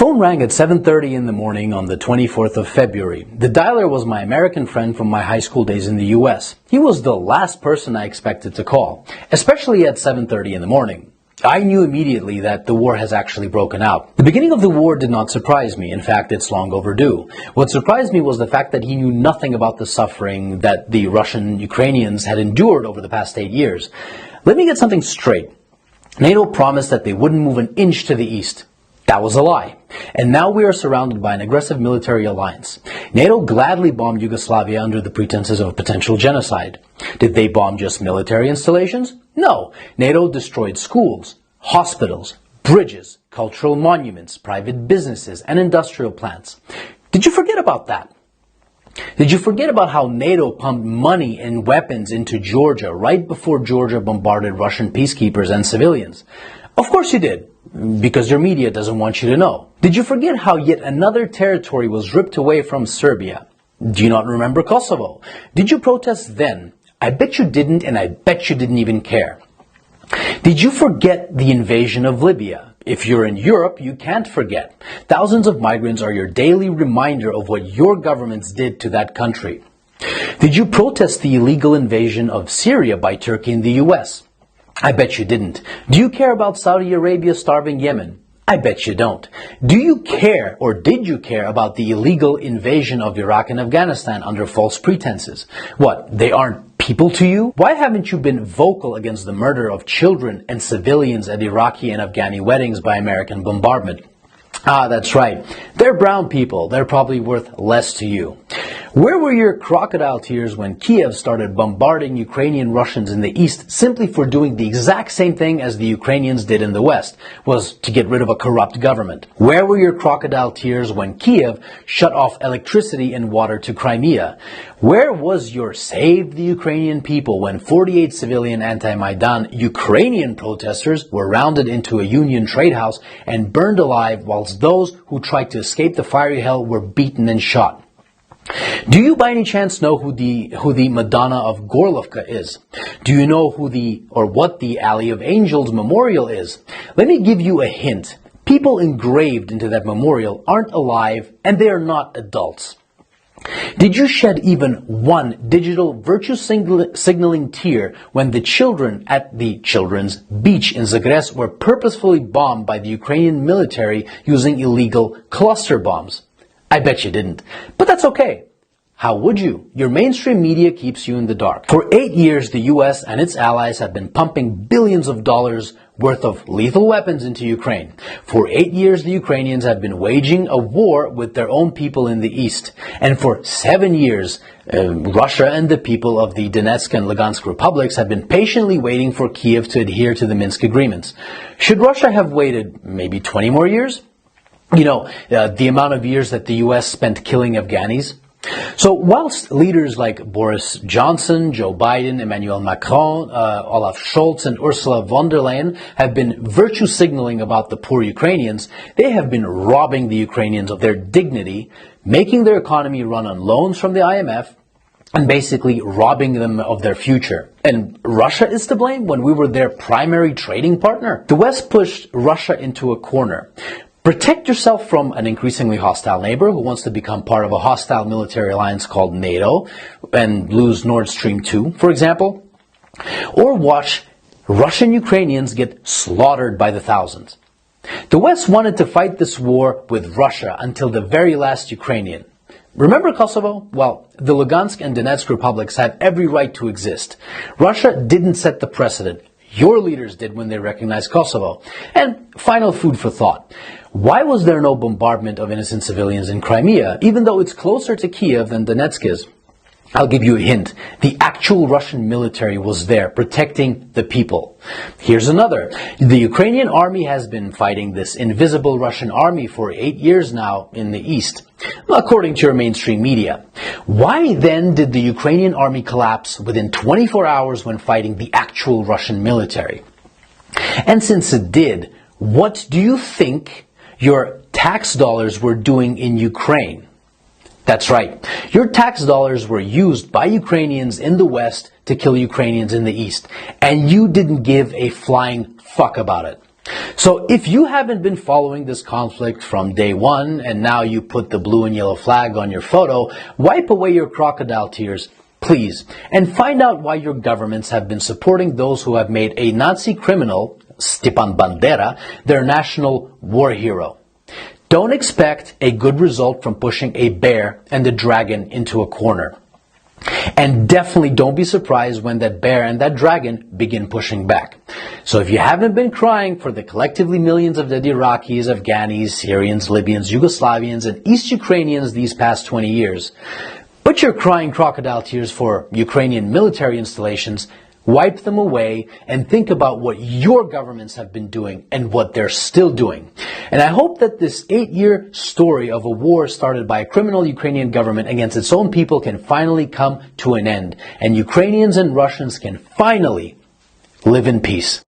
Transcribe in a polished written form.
phone rang at 7:30 in the morning on the 24th of February. The dialer was my American friend from my high school days in the US. He was the last person I expected to call, especially at 7:30 in the morning. I knew immediately that the war has actually broken out. The beginning of the war did not surprise me. In fact, it's long overdue. What surprised me was the fact that he knew nothing about the suffering that the Russian Ukrainians had endured over the past 8 years. Let me get something straight. NATO promised that they wouldn't move an inch to the east. That was a lie. And now we are surrounded by an aggressive military alliance. NATO gladly bombed Yugoslavia under the pretenses of potential genocide. Did they bomb just military installations? No. NATO destroyed schools, hospitals, bridges, cultural monuments, private businesses, and industrial plants. Did you forget about that? Did you forget about how NATO pumped money and weapons into Georgia right before Georgia bombarded Russian peacekeepers and civilians? Of course you did, because your media doesn't want you to know. Did you forget how yet another territory was ripped away from Serbia? Do you not remember Kosovo? Did you protest then? I bet you didn't, and I bet you didn't even care. Did you forget the invasion of Libya? If you're in Europe, you can't forget. Thousands of migrants are your daily reminder of what your governments did to that country. Did you protest the illegal invasion of Syria by Turkey and the US? I bet you didn't. Do you care about Saudi Arabia starving Yemen? I bet you don't. Do you care, or did you care, about the illegal invasion of Iraq and Afghanistan under false pretenses? What, they aren't people to you? Why haven't you been vocal against the murder of children and civilians at Iraqi and Afghani weddings by American bombardment? Ah, that's right. They're brown people. They're probably worth less to you. Where were your crocodile tears when Kiev started bombarding Ukrainian Russians in the east simply for doing the exact same thing as the Ukrainians did in the west, was to get rid of a corrupt government? Where were your crocodile tears when Kiev shut off electricity and water to Crimea? Where was your save the Ukrainian people when 48 civilian anti-Maidan Ukrainian protesters were rounded into a Union trade house and burned alive, whilst those who tried to escape the fiery hell were beaten and shot? Do you by any chance know who the Madonna of Gorlovka is? Do you know what the Alley of Angels memorial is? Let me give you a hint. People engraved into that memorial aren't alive, and they are not adults. Did you shed even one digital virtue signaling tear when the children at the children's beach in Zagreb were purposefully bombed by the Ukrainian military using illegal cluster bombs? I bet you didn't. But that's okay. How would you? Your mainstream media keeps you in the dark. For 8 years, the US and its allies have been pumping billions of dollars worth of lethal weapons into Ukraine. For 8 years, the Ukrainians have been waging a war with their own people in the east. And for 7 years, Russia and the people of the Donetsk and Lugansk republics have been patiently waiting for Kiev to adhere to the Minsk agreements. Should Russia have waited maybe 20 more years? You know, the amount of years that the US spent killing Afghanis. So whilst leaders like Boris Johnson, Joe Biden, Emmanuel Macron, Olaf Scholz, and Ursula von der Leyen have been virtue signaling about the poor Ukrainians, they have been robbing the Ukrainians of their dignity, making their economy run on loans from the IMF, and basically robbing them of their future. And Russia is to blame when we were their primary trading partner? The West pushed Russia into a corner. Protect yourself from an increasingly hostile neighbor who wants to become part of a hostile military alliance called NATO and lose Nord Stream 2, for example. Or watch Russian Ukrainians get slaughtered by the thousands. The West wanted to fight this war with Russia until the very last Ukrainian. Remember Kosovo? Well, the Lugansk and Donetsk republics have every right to exist. Russia didn't set the precedent. Your leaders did when they recognized Kosovo. And final food for thought. Why was there no bombardment of innocent civilians in Crimea, even though it's closer to Kiev than Donetsk is? I'll give you a hint. The actual Russian military was there, protecting the people. Here's another. The Ukrainian army has been fighting this invisible Russian army for 8 years now in the east, according to your mainstream media. Why then did the Ukrainian army collapse within 24 hours when fighting the actual Russian military? And since it did, what do you think your tax dollars were doing in Ukraine? That's right. Your tax dollars were used by Ukrainians in the West to kill Ukrainians in the East. And you didn't give a flying fuck about it. So if you haven't been following this conflict from day one and now you put the blue and yellow flag on your photo, wipe away your crocodile tears, please, and find out why your governments have been supporting those who have made a Nazi criminal, Stepan Bandera, their national war hero. Don't expect a good result from pushing a bear and a dragon into a corner. And definitely don't be surprised when that bear and that dragon begin pushing back. So if you haven't been crying for the collectively millions of dead Iraqis, Afghanis, Syrians, Libyans, Yugoslavians, and East Ukrainians these past 20 years, but you're crying crocodile tears for Ukrainian military installations, wipe them away and think about what your governments have been doing and what they're still doing. And I hope that this 8-year story of a war started by a criminal Ukrainian government against its own people can finally come to an end, and Ukrainians and Russians can finally live in peace.